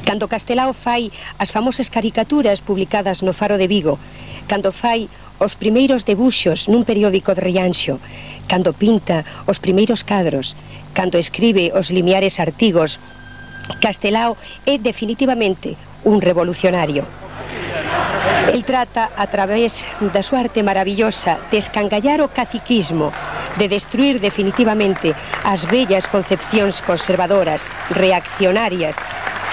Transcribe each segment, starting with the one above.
Cando Castelao fai as famosas caricaturas publicadas no Faro de Vigo, cando fai os primeiros debuxos nun periódico de Rianxo, cando pinta os primeiros cadros, cando escribe os limiares artigos, Castelao é definitivamente un revolucionario. El trata, a través da súa arte maravillosa, de escangallar o caciquismo, de destruir definitivamente as vellas concepcións conservadoras, reaccionarias,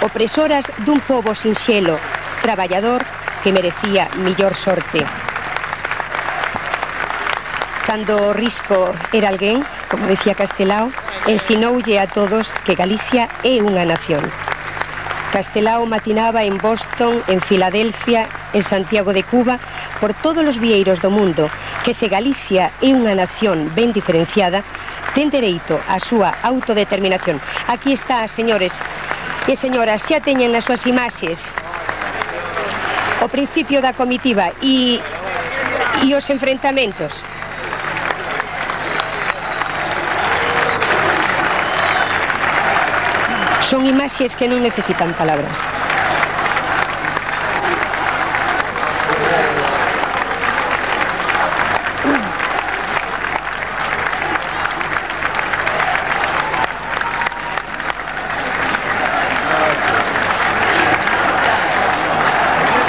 opresoras dun pobo sinxelo, traballador, que merecía millor sorte. Cando o risco era alguén, como decía Castelao, ensinoulle a todos que Galicia é unha nación. Castelao matinaba en Boston, en Filadelfia, en Santiago de Cuba, por todos os vieiros do mundo, que se Galicia é unha nación ben diferenciada, ten dereito á súa autodeterminación. Aquí está, señores e señoras, xa teñen nas súas imaxes o principio da comitiva e os enfrentamentos. Son imaxes que non necesitan palabras.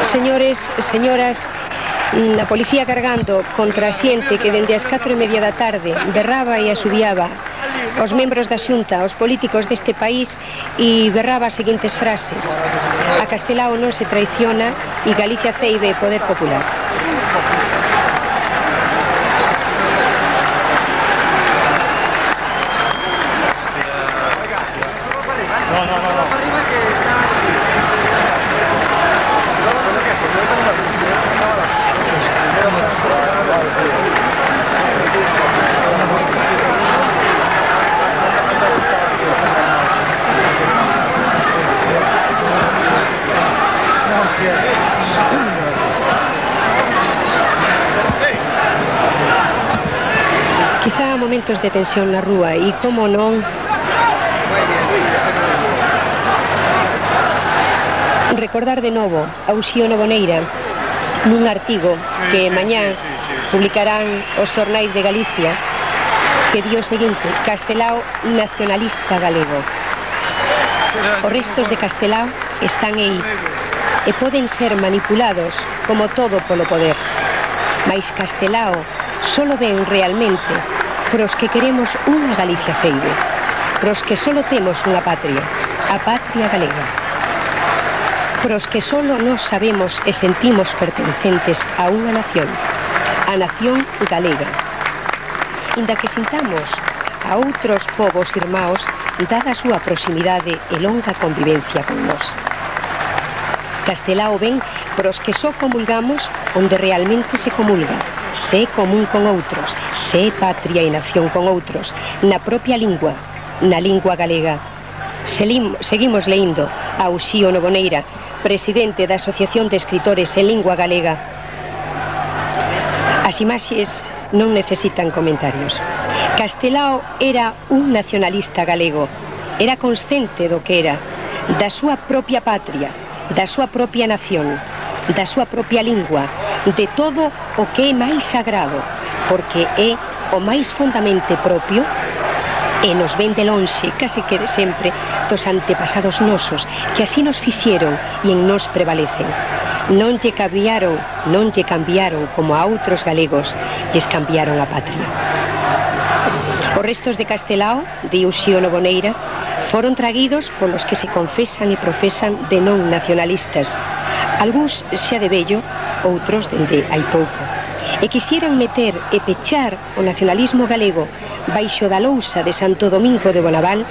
Señores, señoras, a policía cargando contra a xente que dende as 4:30 da tarde berraba e asubiaba os membros da Xunta, os políticos deste país, e berraba as seguintes frases: a Castelao non se traiciona e Galicia ceibe poder popular. Quizá momentos de tensión na rúa e, como non, recordar de novo a Uxío Noboneira nun artigo que mañá publicarán os xornais de Galicia, que di o seguinte: Castelao nacionalista galego. Os restos de Castelao están aí e poden ser manipulados como todo polo poder, mais Castelao solo ven realmente pros que queremos unha Galicia ceibe, pros que solo temos unha patria, a patria galega, pros que solo nos sabemos e sentimos pertencentes a unha nación, a nación galega, inda que sintamos a outros povos irmãos dada a súa proximidade e longa convivencia con nós. Castelao ven pros que só comulgamos onde realmente se comulga, sé común con outros, sé patria e nación con outros, na propia lingua, na lingua galega. Seguimos leindo a Uxío Noboneira, presidente da Asociación de Escritores en Lingua Galega. As imaxes non necesitan comentarios. Castelao era un nacionalista galego, era consciente do que era, da súa propia patria, da súa propia nación, da súa propia lingua, de todo o que é máis sagrado, porque é o máis fondamente propio e nos ven de lonxe, case que de sempre, dos antepasados nosos, que así nos fixeron e en nos prevalecen. Non lle cambiaron como a outros galegos lles cambiaron a patria. Os restos de Castelao, de Uxío Noboneira, foron traguidos polos que se confesan e profesan de non nacionalistas, algúns xa de vello, outros dende hai pouco, e quixeran meter e pechar o nacionalismo galego baixo da lousa de Santo Domingo de Bonaval,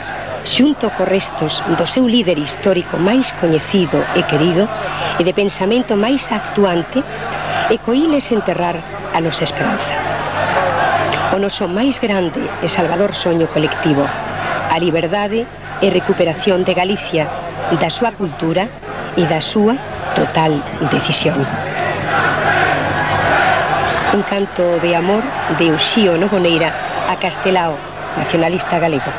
xunto co restos do seu líder histórico máis coñecido e querido e de pensamento máis actuante, e coíles enterrar a nosa esperanza. O noso máis grande e salvador soño colectivo, a liberdade e recuperación de Galicia, da súa cultura e da súa total decisión. Un canto de amor de Uxío Noboneira a Castelao, nacionalista galego.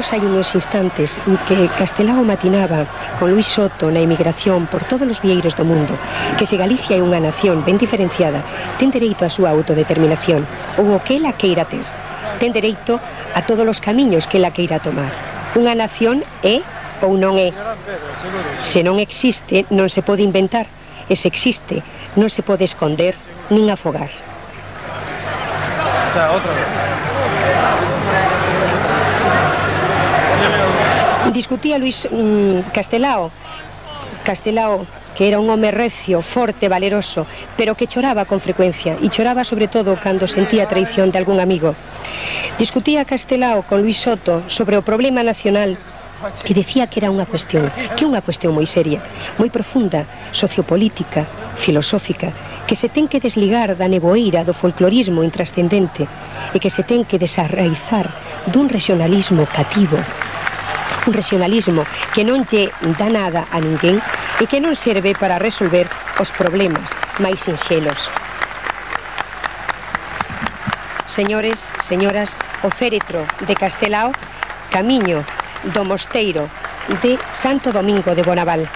Vimos hai unos instantes que Castelao matinaba con Luís Soto na emigración por todos os vieiros do mundo, que se Galicia é unha nación ben diferenciada, ten dereito á súa autodeterminación, ou o que ela queira ter. Ten dereito a todos os camiños que ela queira tomar. Unha nación é ou non é. Se non existe, non se pode inventar. E se existe, non se pode esconder nin afogar. Discutía Luís Castelao, que era un home recio, forte, valeroso, pero que choraba con frecuencia, e choraba sobre todo cando sentía a traición de algún amigo. Discutía Castelao con Luís Soto sobre o problema nacional e decía que era unha cuestión moi seria, moi profunda, sociopolítica, filosófica, que se ten que desligar da neboeira do folclorismo intrascendente e que se ten que desarraizar dun regionalismo cativo, un regionalismo que non lle dá nada a ninguén e que non serve para resolver os problemas máis sinxelos. Señores, señoras, o féretro de Castelao, camiño do mosteiro de Santo Domingo de Bonaval.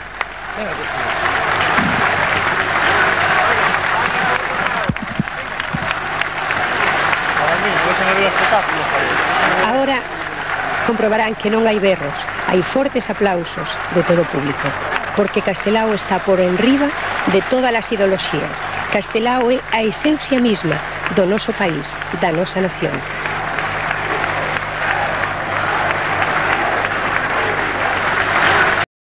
Ahora comprobarán que non hai berros, hai fortes aplausos de todo o público, porque Castelao está por enriba de todas as ideoloxías. Castelao é a esencia misma do noso país, da nosa nación.